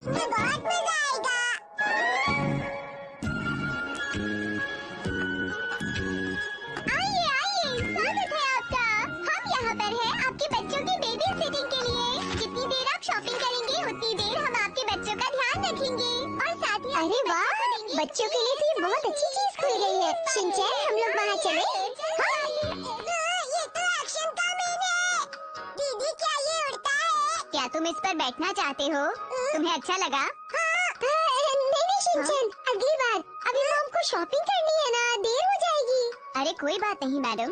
बहुत मजा आएगा। आइए आइए, स्वागत है आपका। हम यहाँ पर हैं आपके बच्चों की बेबी सिटिंग के लिए। जितनी देर आप शॉपिंग करेंगे उतनी देर हम आपके बच्चों का ध्यान रखेंगे और साथ ही अरे वाह, बच्चों के लिए तो ये बहुत अच्छी चीज खुल गई है। शिनचैन, हम लोग वहाँ चले? ये तो एक्शन का मीन है। दीदी, क्या ये उड़ता है? क्या तुम इस पर बैठना चाहते हो? तुम्हें अच्छा लगा? नहीं शिनचैन, अगली बार। अभी तो हमको शॉपिंग करनी है ना, देर हो जाएगी। अरे कोई बात नहीं मैडम,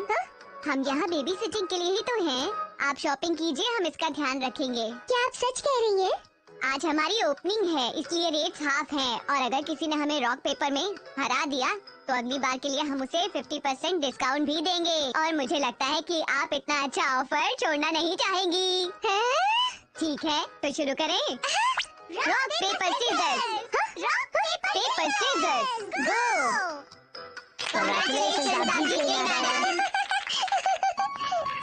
हम यहाँ बेबी सिटिंग के लिए ही तो हैं। आप शॉपिंग कीजिए, हम इसका ध्यान रखेंगे। क्या आप सच कह रही हैं? आज हमारी ओपनिंग है, इसलिए रेट्स हाफ हैं और अगर किसी ने हमें रॉक पेपर में हरा दिया तो अगली बार के लिए हम उसे 50% डिस्काउंट भी देंगे। और मुझे लगता है कि आप इतना अच्छा ऑफर छोड़ना नहीं चाहेंगी। ठीक है, तो शुरू करें। Rock paper scissors, paper scissors, go.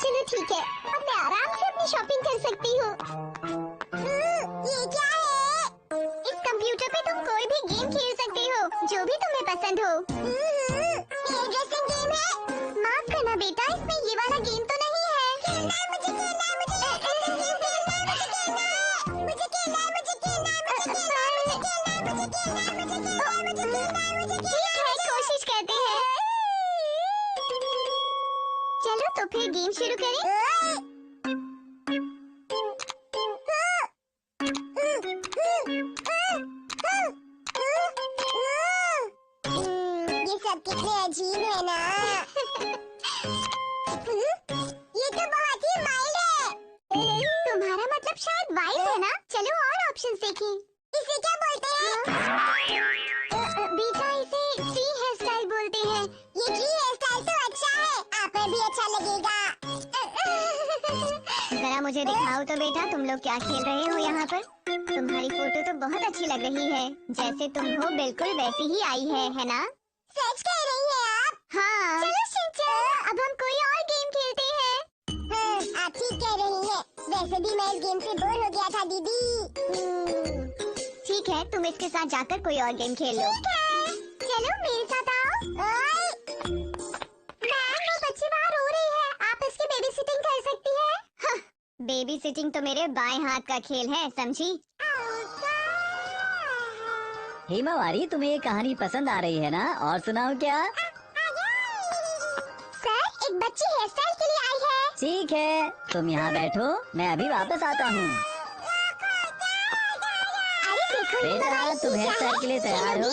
चलो ठीक है, अब मैं आराम से अपनी शॉपिंग कर सकती हूँ। ये क्या है? इस कंप्यूटर पे तुम कोई भी गेम खेल सकती हो, जो भी तुम्हें पसंद हो। ये ड्रेसिंग गेम है? माफ करना बेटा, इसमें ये वाला गेम तो नहीं है। खेलना है मुझे, खेलना है मुझे, मुझे खेलना है, मुझे खेलना है, मुझे खेलना है, मुझे खेलना है, मुझे खेलना है, मुझे खेलना है, मुझे खेलना है, मुझे खेलना है, मुझे खेलना है, मुझे खेलना है। ठीक है, कोशिश करते हैं। चलो तो फिर गेम शुरू करें। ये सब कितने अजीब है ना। ये तो बहुत ही वाइल्ड है। तुम्हारा मतलब शायद वाइल्ड है ना? चलो और ऑप्शंस देखें। इसे क्या बोलते हैं? बेटा, इसे ट्री हेयर स्टाइल बोलते हैं। ये ट्री हेयर स्टाइल तो अच्छा है, आप पर भी अच्छा लगेगा। जरा मुझे दिखाओ तो बेटा, तुम लोग क्या खेल रहे हो यहाँ पर? तुम्हारी फोटो तो बहुत अच्छी लग रही है, जैसे तुम हो बिल्कुल वैसी ही आई है ना? सच कह रही है आप? हाँ। चलो शिनचैन, अब हम कोई और गेम खेलते हैं। आप ठीक कह रही हैं। वैसे भी मैं इस गेम से बोर हो गया था दीदी। ठीक है, तुम इसके साथ जाकर कोई और गेम खेल लो। ठीक है, चलो मेरे साथ आओ। मैम, वो बच्ची बाहर रो रही है, आप इसकी बेबी सिटिंग कर सकती है? बेबी सिटिंग तो मेरे बाएं हाथ का खेल है, समझी? हिमावारी, तुम्हें ये कहानी पसंद आ रही है ना? और सुनाओ क्या? सर, एक बच्ची हेयर स्टाइल के लिए आई है। ठीक है, तुम यहाँ बैठो, मैं अभी वापस आता हूँ। अरे देखो, बेटा, तुम हेयर स्टाइल के लिए तैयार हो?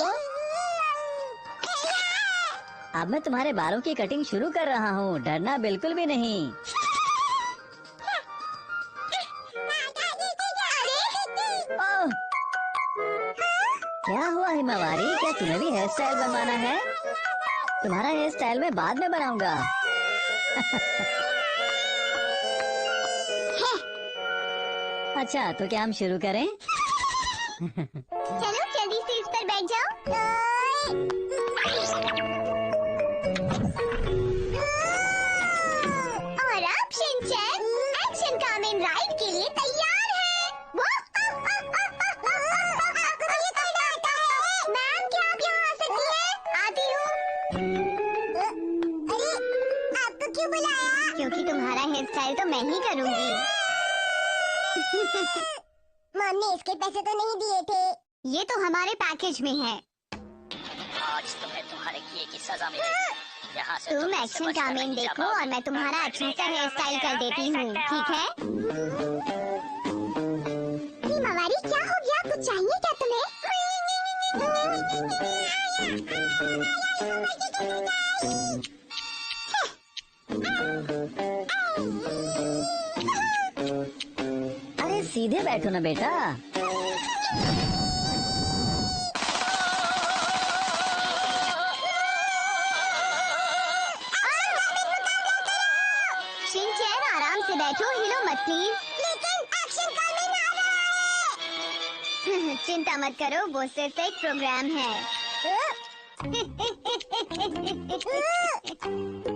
अब मैं तुम्हारे बालों की कटिंग शुरू कर रहा हूँ, डरना बिल्कुल भी नहीं। ओह! क्या हुआ हिमावारी, क्या तुम्हें भी हेयर स्टाइल बनवाना है? तुम्हारा हेयर स्टाइल मैं बाद में बनाऊंगा। अच्छा, तो क्या हम शुरू करें? चलो जल्दी से इस पर बैठ जाओ। और अब शिनचैन एक्शन कामेन राइड के लिए तैयार है। मैम, क्या आप यहाँ आ सकती हैं? आती हूँ। अरे, आपको क्यों बुलाया? क्योंकि तुम्हारा हेयर स्टाइल तो मैं ही करूँगी। मॉम ने इसके पैसे तो नहीं दिए थे। ये तो हमारे पैकेज में है। आज तुम्हें तुम्हारे किए की सजा मिलेगी। यहाँ से तुम एक्शन कामेन देखो और मैं तुम्हारा अच्छा सा हेयर स्टाइल कर देती हूँ, ठीक है? हिमावारी, क्या हो गया? कुछ चाहिए क्या तुम्हें? अरे सीधे बैठो ना बेटा। शिनचैन, आराम से बैठो, हिलो मत प्लीज। लेकिन एक्शन कामेन आ रहा है। चिंता मत करो, वो सिर्फ एक प्रोग्राम है।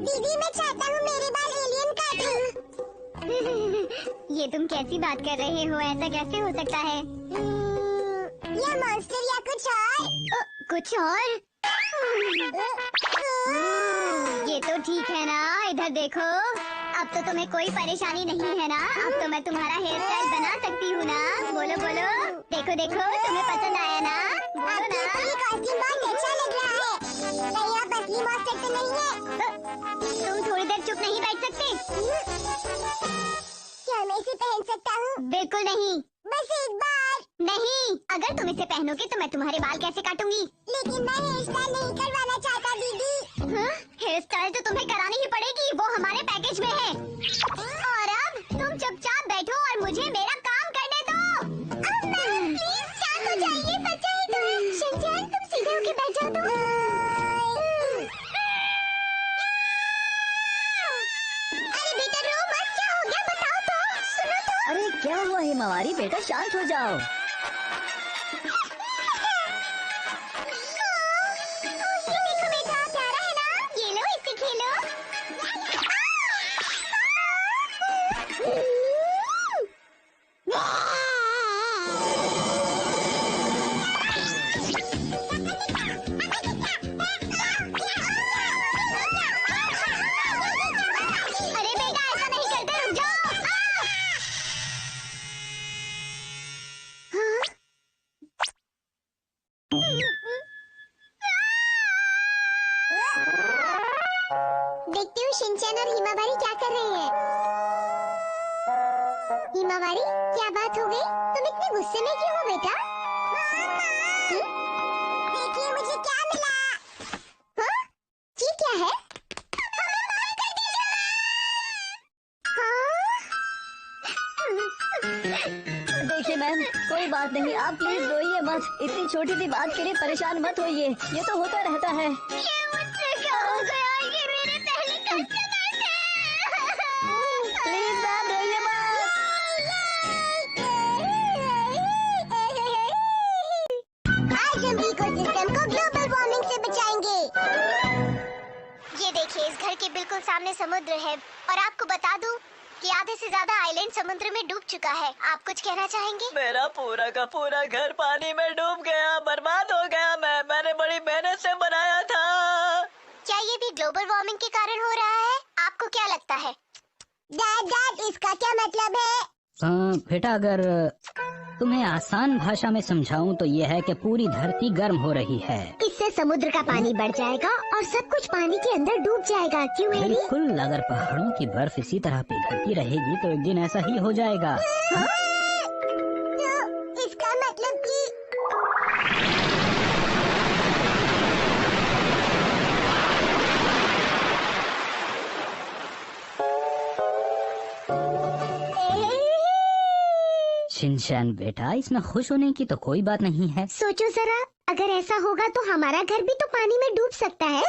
दीदी, मैं चाहता हूँ मेरे बाल एलियन कट हो। ये तुम कैसी बात कर रहे हो? ऐसा कैसे हो सकता है? क्या मॉन्स्टर या कुछ और? कुछ और? ये तो ठीक है ना, इधर देखो। अब तो तुम्हें कोई परेशानी नहीं है ना? अब तो मैं तुम्हारा हेयर स्टाइल बना सकती हूँ ना? बोलो बोलो। देखो देखो, तुम्हें पसंद आया ना? बोलो ना। ये कॉस्ट्यूम बहुत अच्छा लग रहा है। कहीं आप असली मॉन्स्टर तो नहीं है? तुम थोड़ी देर चुप नहीं बैठ सकते? क्या मैं इसे पहन सकता हूँ? बिल्कुल नहीं। बस एक बार। नहीं, अगर तुम इसे पहनोगे तो मैं तुम्हारे बाल कैसे काटूंगी? लेकिन मैं हेयर स्टाइल नहीं करवाना चाहता दीदी। हेयर स्टाइल तो तुम्हें करानी ही पड़ेगी, वो हमारे पैकेज में है। और अब तुम चुपचाप बैठो और मुझे मेरा काम करने दो। प्लीज शांत हो जाइए, सच्चा ही तो है। शिनचैन, तुम सीधे होके बैठ जाओ तो। अरे बेटा रो मत, क्या हो गया बताओ तो, सुनो तो। अरे क्या हुआ हिमावारी, बेटा शांत हो जाओ। ये देखो बेटा, प्यारा है ना? ये लो, इससे खेलो। अरे बेटा ऐसा नहीं करते, रुक जाओ। हाँ? देखती हूँ शिनचैन और हिमावारी क्या कर रहे हैं। हिमावारी, क्या बात हो गई? तुम इतने गुस्से में क्यों हो बेटा? देखिए मुझे क्या मिला। हाँ? ये क्या है? हमें मार कर दिया। हाँ? देखिए मैम, कोई बात नहीं, आप प्लीज रोइए मत। इतनी छोटी सी बात के लिए परेशान मत होइए, ये तो होता रहता है। ये मुझसे क्या हो गया? ये मेरे पहले कस्टमर थे। प्लीज मैम रोइए मत। आज हम इकोसिस्टम को ग्लोबल वार्मिंग से बचाएंगे। ये देखिए, इस घर के बिल्कुल सामने समुद्र है और आपको बता दूं कि आधे से ज्यादा आइलैंड समुद्र में डूब चुका है। आप कुछ कहना चाहेंगे? मेरा पूरा का पूरा घर पानी में डूब गया, बर्बाद हो गया। मैंने बड़ी मेहनत से बनाया था। क्या ये भी ग्लोबल वार्मिंग के कारण हो रहा है? आपको क्या लगता है? डैड, इसका क्या मतलब है? बेटा अगर तुम्हें आसान भाषा में समझाऊं तो ये है कि पूरी धरती गर्म हो रही है। इससे समुद्र का पानी बढ़ जाएगा और सब कुछ पानी के अंदर डूब जाएगा। क्यों एरी? बिल्कुल, अगर पहाड़ों की बर्फ इसी तरह पिघलती रहेगी तो एक दिन ऐसा ही हो जाएगा। तो इसका मतलब कि शिनचैन बेटा, इसमें खुश होने की तो कोई बात नहीं है। सोचो जरा, अगर ऐसा होगा तो हमारा घर भी तो पानी में डूब सकता है।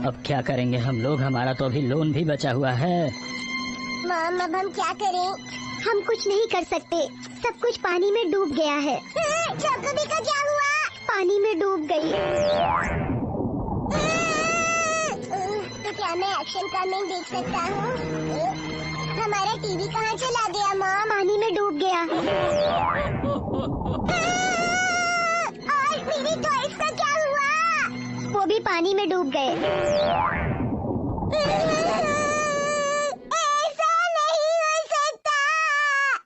अब क्या करेंगे हम लोग, हमारा तो अभी लोन भी बचा हुआ है। मॉम, अब हम क्या करें? हम कुछ नहीं कर सकते, सब कुछ पानी में डूब गया है। चॉकोबी का क्या हुआ? पानी में डूब गई। तो क्या मैं एक्शन कमेंट देख सकता हूँ? हमारा टीवी कहाँ चला गया मॉम? पानी में डूब गया। और मेरी टॉयज का क्या हुआ? वो भी पानी में डूब गए। ऐसा नहीं हो सकता।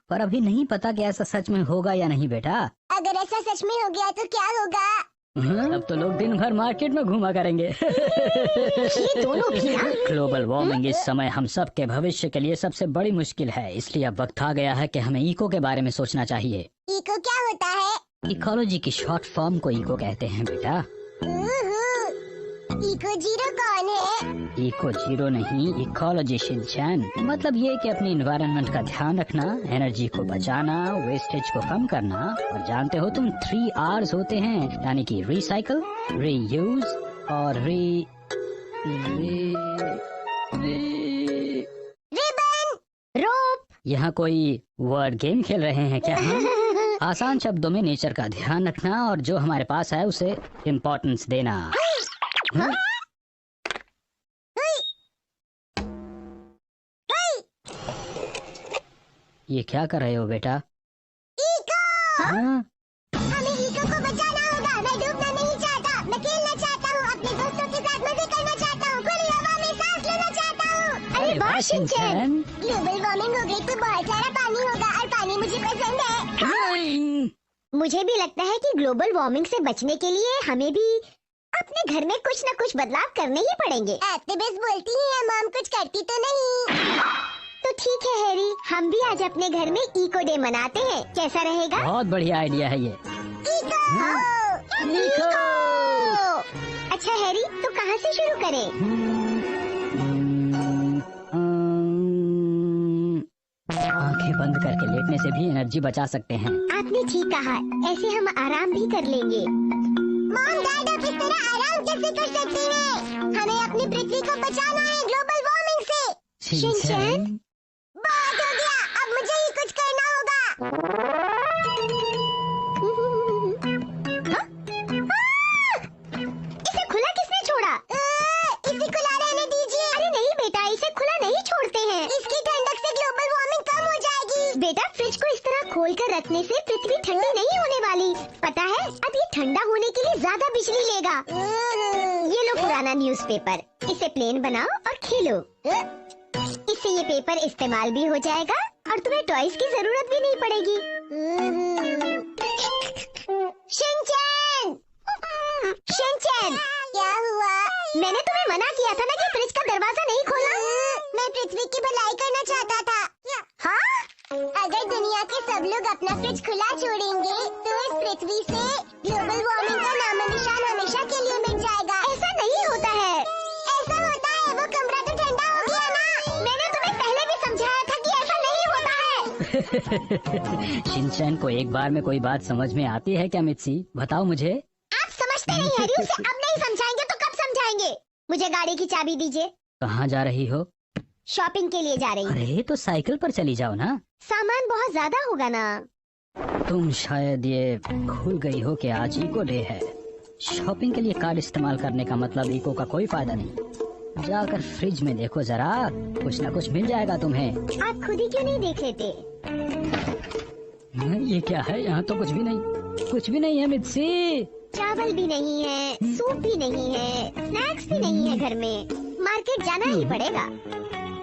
पर अभी नहीं पता कि ऐसा सच में होगा या नहीं बेटा। अगर ऐसा सच में हो गया तो क्या होगा? अब तो लोग दिन भर मार्केट में घूमा करेंगे। ये दोनों भी ना? ग्लोबल वार्मिंग इस समय हम सब के भविष्य के लिए सबसे बड़ी मुश्किल है, इसलिए अब वक्त आ गया है कि हमें इको के बारे में सोचना चाहिए। इको क्या होता है? इकोलॉजी की शॉर्ट फॉर्म को इको कहते हैं बेटा। इको जीरो कौन है? इको जीरो नहीं, इकोलॉजी शिनचैन। मतलब ये कि अपनी इन्वायरमेंट का ध्यान रखना, एनर्जी को बचाना, वेस्टेज को कम करना, और जानते हो तुम 3 R's होते हैं, यानी कि रिसाइकल, रीयूज और रिबन, रोप। यहाँ कोई वर्ड गेम खेल रहे हैं क्या हम? आसान शब्दों में नेचर का ध्यान रखना और जो हमारे पास है उसे इम्पोर्टेंस देना। ये क्या कर रहे हो बेटा? इको! हाँ? हमें इको को बचाना होगा। मैं डूबना नहीं चाहता। मैं खेलना चाहता हूँ, अपने दोस्तों के साथ मजे करना चाहता हूँ, खुली हवा में सांस लेना चाहता हूँ। अरे वाह शिनचैन! ग्लोबल वार्मिंग हो गई तो बहुत सारा पानी होगा और पानी मुझे पसंद है। मुझे भी लगता है कि ग्लोबल वार्मिंग से बचने के लिए हमें भी अपने घर में कुछ न कुछ बदलाव करने ही पड़ेंगे। एक्टिविस्ट बोलती हैं, मॉम कुछ करती तो नहीं। तो ठीक है हैरी, हम भी आज अपने घर में इको डे मनाते हैं। कैसा रहेगा? बहुत बढ़िया आइडिया है ये। इको! इको! अच्छा हैरी, तो कहाँ से शुरू करें? आंखें बंद करके लेटने से भी एनर्जी बचा सकते हैं। आपने ठीक कहा, ऐसे हम आराम भी कर लेंगे। मॉम डैड आप इस तरह आराम कैसे कर सकते हैं? हमें अपनी पृथ्वी को बचाना है ग्लोबल वार्मिंग से। शिनचैन, बहुत हो गया, अब मुझे ही कुछ करना होगा। हाँ? इसे खुला किसने छोड़ा? इसे खुला रहने दीजिए। अरे नहीं बेटा, इसे खुला नहीं छोड़ते हैं। इसकी ठंडक से ग्लोबल वार्मिंग कम हो जाएगी। बेटा फ्रिज को इस तरह खोल कर रखने से पृथ्वी ठंडी नहीं होने वाली। पता है, अब ये ठंडा होने के लिए ज्यादा बिजली लेगा। ये लो पुराना न्यूज़पेपर, इसे प्लेन बनाओ और खेलो। इससे ये पेपर इस्तेमाल भी हो जाएगा और तुम्हें टॉयज की जरूरत भी नहीं पड़ेगी। शिनचैन! शिनचैन! क्या हुआ? मैंने तुम्हें मना किया था ना कि फ्रिज का दरवाजा नहीं खोलना। मैं पृथ्वी की भलाई करना चाहता था। हाँ? अगर दुनिया के सब लोग अपना फ्रिज खुला छोड़ेंगे तो इस पृथ्वी से ग्लोबल वार्मिंग का नामो निशान हमेशा के लिए मिट जाएगा। ऐसा नहीं होता है। ऐसा होता है, वो कमरा तो ठंडा हो गया ना। मैंने तुम्हें पहले भी समझाया था कि ऐसा नहीं होता है। शिनचैन को एक बार में कोई बात समझ में आती है क्या मित्सी? बताओ मुझे। आप समझते नहीं हैरी, उसे अब नहीं समझाएंगे तो कब समझाएंगे? मुझे गाड़ी की चाबी दीजिए। कहाँ जा रही हो? शॉपिंग के लिए जा रही हूँ। अरे तो साइकिल पर चली जाओ ना। सामान बहुत ज्यादा होगा ना। तुम शायद ये भूल गई हो कि आज इको डे है। शॉपिंग के लिए कार्ड इस्तेमाल करने का मतलब इको का कोई फायदा नहीं। जाकर फ्रिज में देखो जरा, कुछ ना कुछ मिल जाएगा तुम्हें। आप खुद ही क्यों नहीं देख लेते? ये क्या है? यहाँ तो कुछ भी नहीं, कुछ भी नहीं है मित्सी। चावल भी नहीं है, सूप भी नहीं है, स्नैक्स भी नहीं है घर में। मार्केट जाना ही पड़ेगा।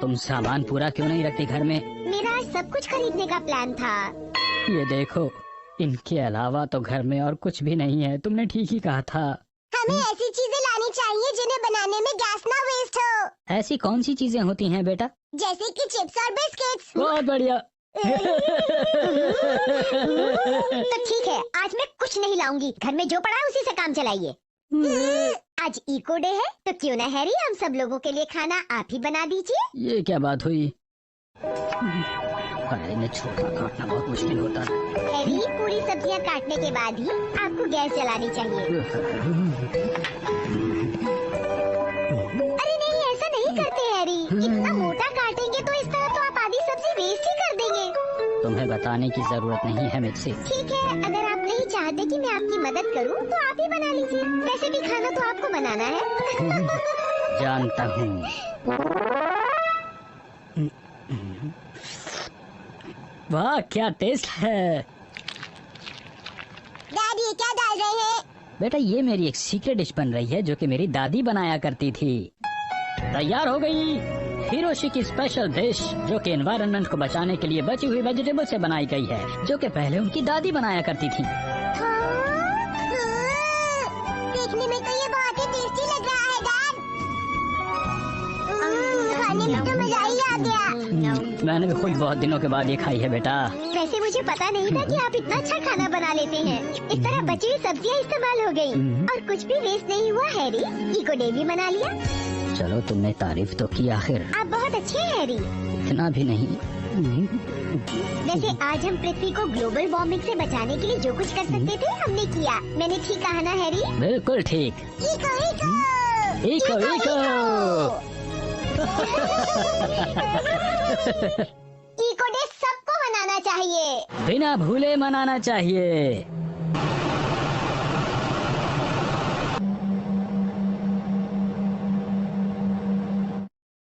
तुम सामान पूरा क्यों नहीं रखती घर में? मेरा आज सब कुछ खरीदने का प्लान था। ये देखो, इनके अलावा तो घर में और कुछ भी नहीं है। तुमने ठीक ही कहा था। हमें ऐसी चीजें लानी चाहिए जिन्हें बनाने में गैस ना वेस्ट हो। ऐसी कौन सी चीजें होती हैं बेटा? जैसे कि चिप्स और बिस्किट्स। बहुत बढ़िया। तो ठीक है, आज मैं कुछ नहीं लाऊंगी। घर में जो पड़ा है उसी से काम चलाइए। आज इको डे है तो क्यों ना हैरी, हम सब लोगों के लिए खाना आप ही बना दीजिए। ये क्या बात हुई? कढ़ाई में छोटा काटना बहुत मुश्किल होता है। हैरी, पूरी सब्जियां काटने के बाद ही आपको गैस जलानी चाहिए। अरे नहीं, ऐसा नहीं करते हैरी। इतना मोटा काटेंगे तो इस तरह तो आप आधी सब्जी वेस्ट ही कर देंगे। तुम्हें बताने की जरूरत नहीं है मुझसे। ठीक है, अगर आप नहीं चाहते कि मैं आपकी मदद करूं तो आप ही बना लीजिए। वैसे भी खाना तो आपको बनाना है। जानता हूँ। वाह क्या टेस्ट है। डैडी क्या डाल रहे हैं? बेटा ये मेरी एक सीक्रेट डिश बन रही है जो कि मेरी दादी बनाया करती थी। तैयार हो गई हिरोशी की स्पेशल डिश, जो कि एनवायरनमेंट को बचाने के लिए बची हुई वेजिटेबल से बनाई गई है, जो कि पहले उनकी दादी बनाया करती थी। देखने में तो ये बहुत ही टेस्टी लग रहा है डैड। खाने में तो मजा ही आ गया। मैंने भी खुद बहुत दिनों के बाद ये खाई है बेटा। वैसे मुझे पता नहीं था कि आप इतना अच्छा खाना बना लेते हैं। इस तरह बची हुई सब्जियां इस्तेमाल हो गई और कुछ भी वेस्ट नहीं हुआ। हैरी, इको डे भी मना लिया। चलो तुमने तारीफ तो की आखिर। आप बहुत अच्छे हैं हैरी। इतना भी नहीं। वैसे आज हम पृथ्वी को ग्लोबल वार्मिंग से बचाने के लिए जो कुछ कर सकते थे हमने किया। मैंने ठीक कहा ना हैरी? बिल्कुल ठीक। Echo echo echo echo. Eco day सबको मनाना चाहिए। बिना भूले मनाना चाहिए।